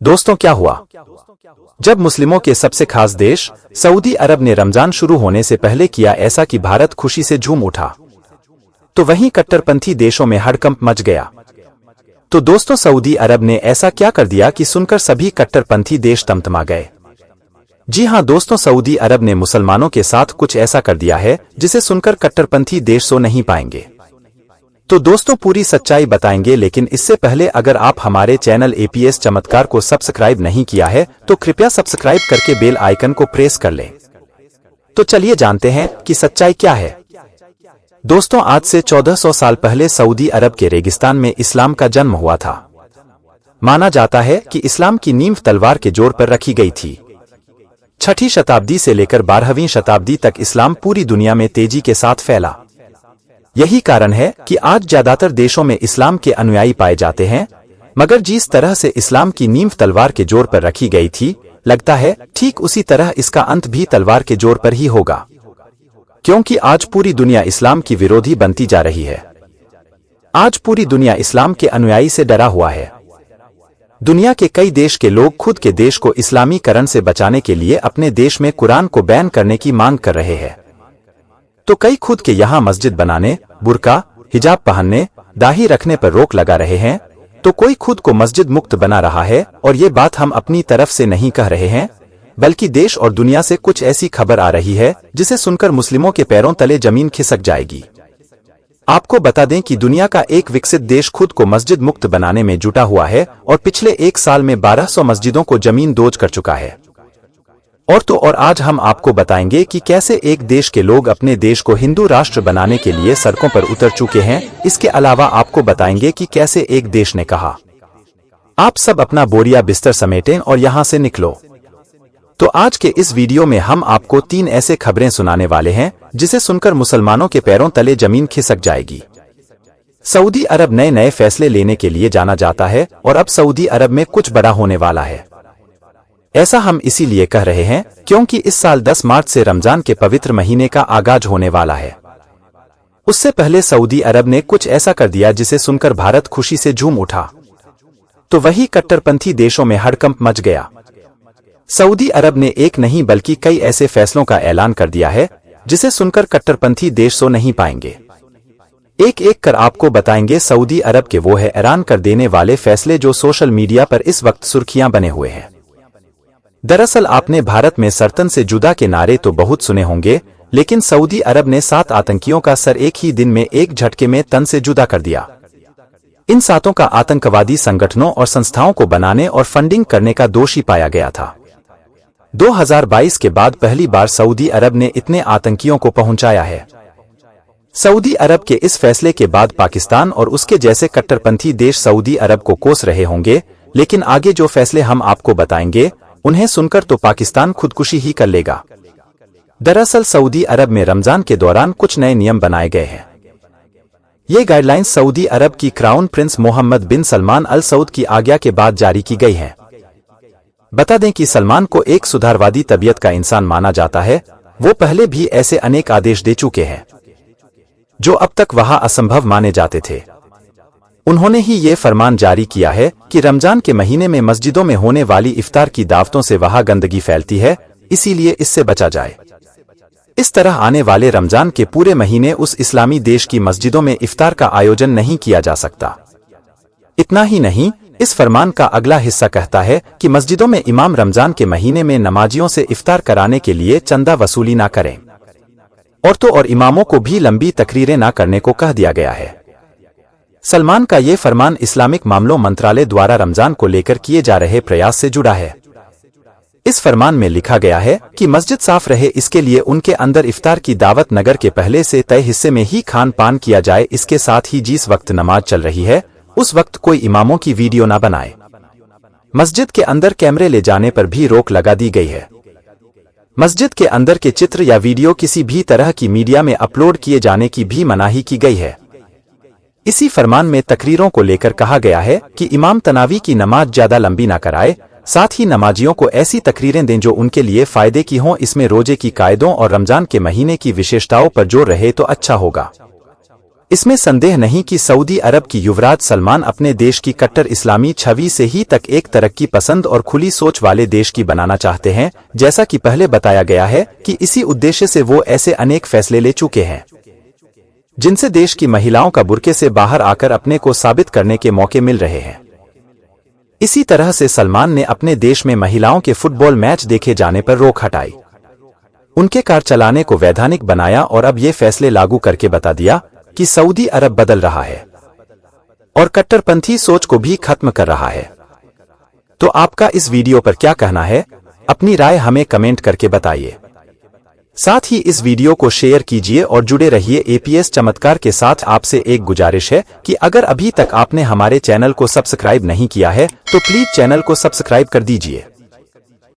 दोस्तों क्या हुआ? जब मुस्लिमों के सबसे खास देश सऊदी अरब ने रमजान शुरू होने से पहले किया ऐसा कि भारत खुशी से झूम उठा, तो वहीं कट्टरपंथी देशों में हड़कंप मच गया। तो दोस्तों सऊदी अरब ने ऐसा क्या कर दिया कि सुनकर सभी कट्टरपंथी देश तमतमा गए। जी हां दोस्तों, सऊदी अरब ने मुसलमानों के साथ कुछ ऐसा कर दिया है जिसे सुनकर कट्टरपंथी देश सो नहीं पाएंगे। तो दोस्तों पूरी सच्चाई बताएंगे, लेकिन इससे पहले अगर आप हमारे चैनल एपीएस चमत्कार को सब्सक्राइब नहीं किया है तो कृपया सब्सक्राइब करके बेल आइकन को प्रेस कर लें। तो चलिए जानते हैं कि सच्चाई क्या है। दोस्तों आज से 1400 साल पहले सऊदी अरब के रेगिस्तान में इस्लाम का जन्म हुआ था। माना जाता है कि इस्लाम की नींव तलवार के जोर पर रखी गई थी। 6ठी शताब्दी से लेकर 12वीं शताब्दी तक इस्लाम पूरी दुनिया में तेजी के साथ फैला। यही कारण है कि आज ज्यादातर देशों में इस्लाम के अनुयायी पाए जाते हैं। मगर जिस तरह से इस्लाम की नींव तलवार के जोर पर रखी गई थी, लगता है ठीक उसी तरह इसका अंत भी तलवार के जोर पर ही होगा, क्योंकि आज पूरी दुनिया इस्लाम की विरोधी बनती जा रही है। आज पूरी दुनिया इस्लाम के अनुयायी से डरा हुआ है। दुनिया के कई देश के लोग खुद के देश को इस्लामीकरण से बचाने के लिए अपने देश में कुरान को बैन करने की मांग कर रहे हैं। तो कई खुद के यहाँ मस्जिद बनाने, बुर्का, हिजाब पहनने, दाढ़ी रखने पर रोक लगा रहे हैं, तो कोई खुद को मस्जिद मुक्त बना रहा है। और ये बात हम अपनी तरफ से नहीं कह रहे हैं, बल्कि देश और दुनिया से कुछ ऐसी खबर आ रही है जिसे सुनकर मुस्लिमों के पैरों तले जमीन खिसक जाएगी। आपको बता दें कि दुनिया का एक विकसित देश खुद को मस्जिद मुक्त बनाने में जुटा हुआ है और पिछले एक साल में 1200 मस्जिदों को जमीन दोज कर चुका है। और आज हम आपको बताएंगे कि कैसे एक देश के लोग अपने देश को हिंदू राष्ट्र बनाने के लिए सड़कों पर उतर चुके हैं। इसके अलावा आपको बताएंगे कि कैसे एक देश ने कहा, आप सब अपना बोरिया बिस्तर समेटें और यहां से निकलो। तो आज के इस वीडियो में हम आपको 3 ऐसे खबरें सुनाने वाले हैं जिसे सुनकर मुसलमानों के पैरों तले जमीन खिसक जाएगी। सऊदी अरब नए नए फैसले लेने के लिए जाना जाता है और अब सऊदी अरब में कुछ बड़ा होने वाला है। ऐसा हम इसीलिए कह रहे हैं क्योंकि इस साल 10 मार्च से रमजान के पवित्र महीने का आगाज होने वाला है। उससे पहले सऊदी अरब ने कुछ ऐसा कर दिया जिसे सुनकर भारत खुशी से झूम उठा, तो वही कट्टरपंथी देशों में हड़कंप मच गया। सऊदी अरब ने एक नहीं बल्कि कई ऐसे फैसलों का ऐलान कर दिया है जिसे सुनकर कट्टरपंथी देश सो नहीं पाएंगे। एक एक कर आपको बताएंगे सऊदी अरब के वो हैरान कर देने वाले फैसले जो सोशल मीडिया पर इस वक्त सुर्खियां बने हुए हैं। दरअसल आपने भारत में सरतन से जुदा के नारे तो बहुत सुने होंगे, लेकिन सऊदी अरब ने 7 आतंकियों का सर एक ही दिन में एक झटके में तन से जुदा कर दिया। इन 7 का आतंकवादी संगठनों और संस्थाओं को बनाने और फंडिंग करने का दोषी पाया गया था। 2022 के बाद पहली बार सऊदी अरब ने इतने आतंकियों को पहुंचाया है। सऊदी अरब के इस फैसले के बाद पाकिस्तान और उसके जैसे कट्टरपंथी देश सऊदी अरब को कोस रहे होंगे, लेकिन आगे जो फैसले हम आपको बताएंगे उन्हें सुनकर तो पाकिस्तान खुदकुशी ही कर लेगा। दरअसल सऊदी अरब में रमजान के दौरान कुछ नए नियम बनाए गए हैं। ये गाइडलाइंस सऊदी अरब की क्राउन प्रिंस मोहम्मद बिन सलमान अल सऊद की आज्ञा के बाद जारी की गई हैं। बता दें कि सलमान को एक सुधारवादी तबीयत का इंसान माना जाता है। वो पहले भी ऐसे अनेक आदेश दे चुके हैं जो अब तक वहां असंभव माने जाते थे। उन्होंने ही ये फरमान जारी किया है कि रमजान के महीने में मस्जिदों में होने वाली इफ्तार की दावतों से वहां गंदगी फैलती है, इसीलिए इससे बचा जाए। इस तरह आने वाले रमजान के पूरे महीने उस इस्लामी देश की मस्जिदों में इफ्तार का आयोजन नहीं किया जा सकता। इतना ही नहीं, इस फरमान का अगला हिस्सा कहता है कि मस्जिदों में इमाम रमजान के महीने में नमाजियों से इफ्तार कराने के लिए चंदा वसूली ना करें। और इमामों को भी लंबी तकरीरें ना करने को कह दिया गया है। सलमान का ये फरमान इस्लामिक मामलों मंत्रालय द्वारा रमजान को लेकर किए जा रहे प्रयास से जुड़ा है। इस फरमान में लिखा गया है कि मस्जिद साफ रहे, इसके लिए उनके अंदर इफ्तार की दावत नगर के पहले से तय हिस्से में ही खान पान किया जाए। इसके साथ ही जिस वक्त नमाज चल रही है उस वक्त कोई इमामों की वीडियो ना बनाए। मस्जिद के अंदर कैमरे ले जाने पर भी रोक लगा दी गई है। मस्जिद के अंदर के चित्र या वीडियो किसी भी तरह की मीडिया में अपलोड किए जाने की भी मनाही की गई है। इसी फरमान में तकरीरों को लेकर कहा गया है कि इमाम तनावी की नमाज ज्यादा लंबी ना कराए, साथ ही नमाजियों को ऐसी तकरीरें दें जो उनके लिए फायदे की हों। इसमें रोजे की कायदों और रमजान के महीने की विशेषताओं पर जोर रहे तो अच्छा होगा। इसमें संदेह नहीं कि सऊदी अरब की युवराज सलमान अपने देश की कट्टर इस्लामी छवि से ही तक एक तरक्की पसंद और खुली सोच वाले देश की बनाना चाहते हैं, जैसा कि पहले बताया गया है कि इसी उद्देश्य से वो ऐसे अनेक फैसले ले चुके हैं जिनसे देश की महिलाओं का बुर्के से बाहर आकर अपने को साबित करने के मौके मिल रहे हैं। इसी तरह से सलमान ने अपने देश में महिलाओं के फुटबॉल मैच देखे जाने पर रोक हटाई, उनके कार चलाने को वैधानिक बनाया और अब ये फैसले लागू करके बता दिया कि सऊदी अरब बदल रहा है और कट्टरपंथी सोच को भी खत्म कर रहा है। तो आपका इस वीडियो पर क्या कहना है? अपनी राय हमें कमेंट करके बताइए। साथ ही इस वीडियो को शेयर कीजिए और जुड़े रहिए एपीएस चमत्कार के साथ। आपसे एक गुजारिश है कि अगर अभी तक आपने हमारे चैनल को सब्सक्राइब नहीं किया है तो प्लीज चैनल को सब्सक्राइब कर दीजिए।